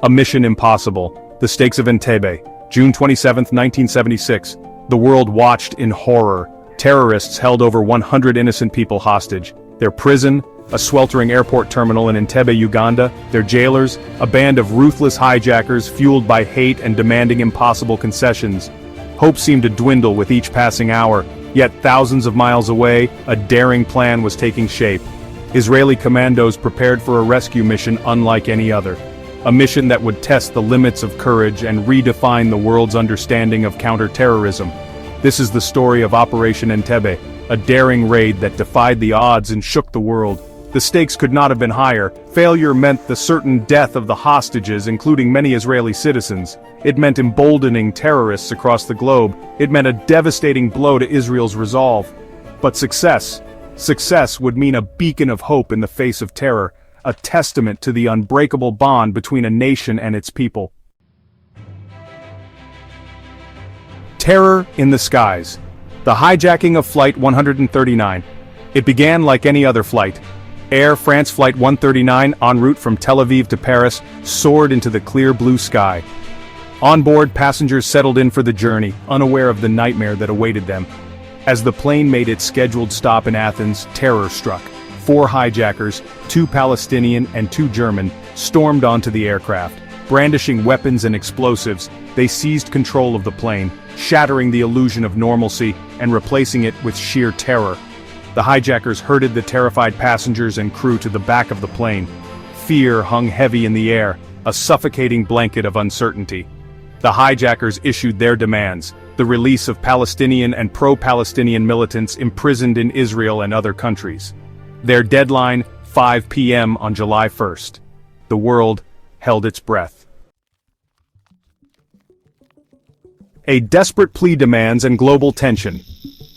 A mission impossible. The Stakes of Entebbe, June 27, 1976. The world watched in horror. Terrorists held over 100 innocent people hostage. Their prison, a sweltering airport terminal in Entebbe, Uganda. Their jailers, a band of ruthless hijackers fueled by hate and demanding impossible concessions. Hope seemed to dwindle with each passing hour, yet thousands of miles away, a daring plan was taking shape. Israeli commandos prepared for a rescue mission unlike any other. A mission that would test the limits of courage and redefine the world's understanding of counter-terrorism. This is the story of Operation Entebbe, a daring raid that defied the odds and shook the world. The stakes could not have been higher. Failure meant the certain death of the hostages, including many Israeli citizens. It meant emboldening terrorists across the globe. It meant a devastating blow to Israel's resolve. But success would mean a beacon of hope in the face of terror, a testament to the unbreakable bond between a nation and its people. Terror in the skies. The hijacking of Flight 139. It began like any other flight. Air France Flight 139, en route from Tel Aviv to Paris, soared into the clear blue sky. On board, passengers settled in for the journey, unaware of the nightmare that awaited them. As the plane made its scheduled stop in Athens, terror struck. 4 hijackers, 2 Palestinian and 2 German, stormed onto the aircraft. Brandishing weapons and explosives, they seized control of the plane, shattering the illusion of normalcy and replacing it with sheer terror. The hijackers herded the terrified passengers and crew to the back of the plane. Fear hung heavy in the air, a suffocating blanket of uncertainty. The hijackers issued their demands: the release of Palestinian and pro-Palestinian militants imprisoned in Israel and other countries. Their deadline, 5 p.m. on July 1st. The world held its breath. A desperate plea demands and global tension.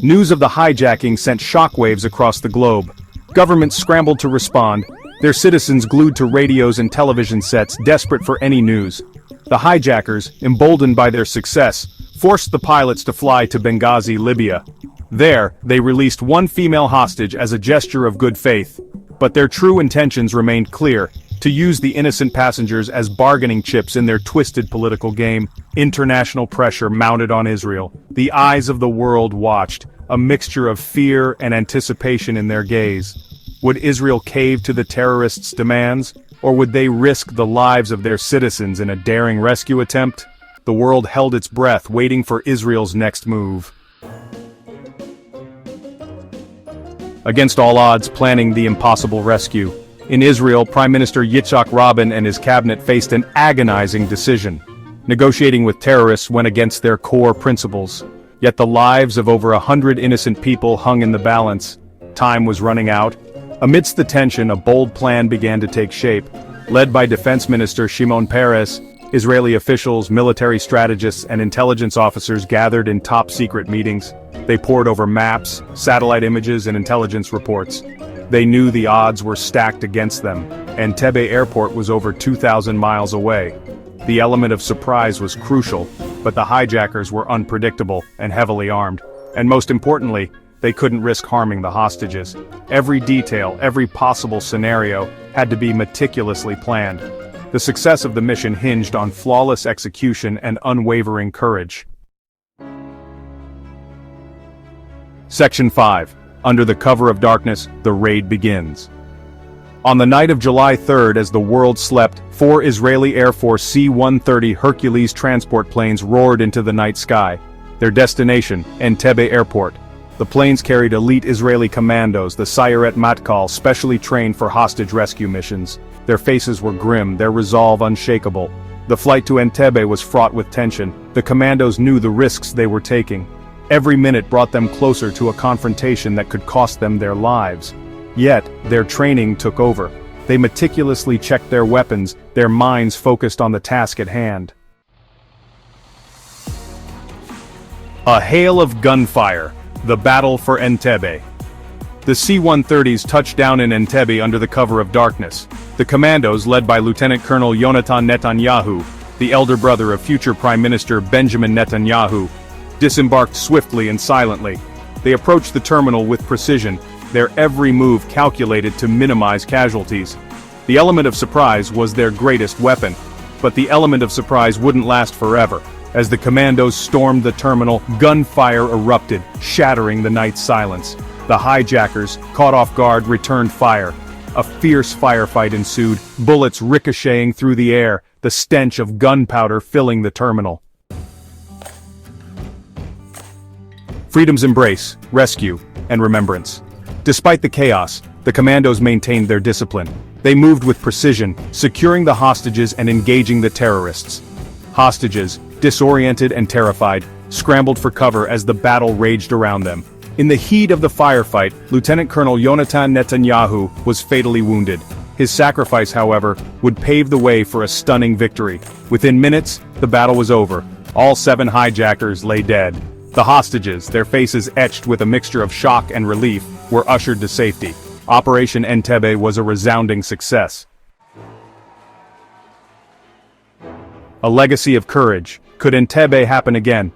News of the hijacking sent shockwaves across the globe. Governments scrambled to respond, their citizens glued to radios and television sets, desperate for any news. The hijackers, emboldened by their success, forced the pilots to fly to Benghazi, Libya. There, they released 1 female hostage as a gesture of good faith. But their true intentions remained clear: to use the innocent passengers as bargaining chips in their twisted political game. International pressure mounted on Israel. The eyes of the world watched, a mixture of fear and anticipation in their gaze. Would Israel cave to the terrorists' demands, or would they risk the lives of their citizens in a daring rescue attempt? The world held its breath, waiting for Israel's next move. Against all odds, planning the impossible rescue. In Israel, Prime Minister Yitzhak Rabin and his cabinet faced an agonizing decision. Negotiating with terrorists went against their core principles. Yet the lives of over 100 innocent people hung in the balance. Time was running out. Amidst the tension, a bold plan began to take shape. Led by Defense Minister Shimon Peres, Israeli officials, military strategists, and intelligence officers gathered in top-secret meetings. They pored over maps, satellite images, and intelligence reports. They knew the odds were stacked against them. Entebbe Airport was over 2,000 miles away. The element of surprise was crucial, but the hijackers were unpredictable and heavily armed. And most importantly, they couldn't risk harming the hostages. Every detail, every possible scenario, had to be meticulously planned. The success of the mission hinged on flawless execution and unwavering courage. Section 5. Under the cover of darkness, the raid begins. On the night of July 3rd, as the world slept, 4 Israeli Air Force C-130 Hercules transport planes roared into the night sky. Their destination, Entebbe Airport. The planes carried elite Israeli commandos, the Sayeret Matkal, specially trained for hostage rescue missions. Their faces were grim, their resolve unshakable. The flight to Entebbe was fraught with tension. The commandos knew the risks they were taking. Every minute brought them closer to a confrontation that could cost them their lives. Yet, their training took over. They meticulously checked their weapons, their minds focused on the task at hand. A hail of gunfire. The battle for Entebbe. The C-130s touched down in Entebbe under the cover of darkness. The commandos, led by Lieutenant Colonel Yonatan Netanyahu, the elder brother of future Prime Minister Benjamin Netanyahu, disembarked swiftly and silently. They approached the terminal with precision, their every move calculated to minimize casualties. The element of surprise was their greatest weapon. But the element of surprise wouldn't last forever. As the Commandos stormed the terminal, gunfire erupted, shattering the night's silence. The hijackers, caught off guard, returned fire. A fierce firefight ensued, bullets ricocheting through the air, the stench of gunpowder filling the terminal. Freedom's embrace, rescue, and remembrance. Despite the chaos, the Commandos maintained their discipline. They moved with precision, securing the hostages and engaging the terrorists. Hostages, disoriented and terrified, scrambled for cover as the battle raged around them. In the heat of the firefight, Lieutenant Colonel Yonatan Netanyahu was fatally wounded. His sacrifice, however, would pave the way for a stunning victory. Within minutes, the battle was over. All 7 hijackers lay dead. The hostages, their faces etched with a mixture of shock and relief, were ushered to safety. Operation Entebbe was a resounding success. A legacy of courage. Could Entebbe happen again?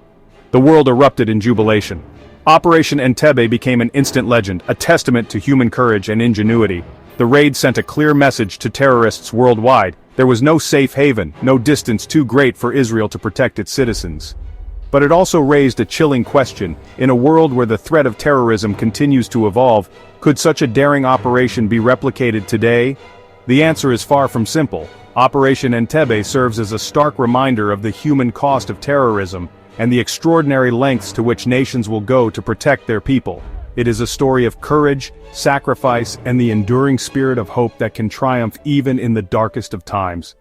The world erupted in jubilation. Operation Entebbe became an instant legend, a testament to human courage and ingenuity. The raid sent a clear message to terrorists worldwide. There was no safe haven, no distance too great for Israel to protect its citizens. But it also raised a chilling question. In a world where the threat of terrorism continues to evolve, could such a daring operation be replicated today? The answer is far from simple. Operation Entebbe serves as a stark reminder of the human cost of terrorism, and the extraordinary lengths to which nations will go to protect their people. It is a story of courage, sacrifice, and the enduring spirit of hope that can triumph even in the darkest of times.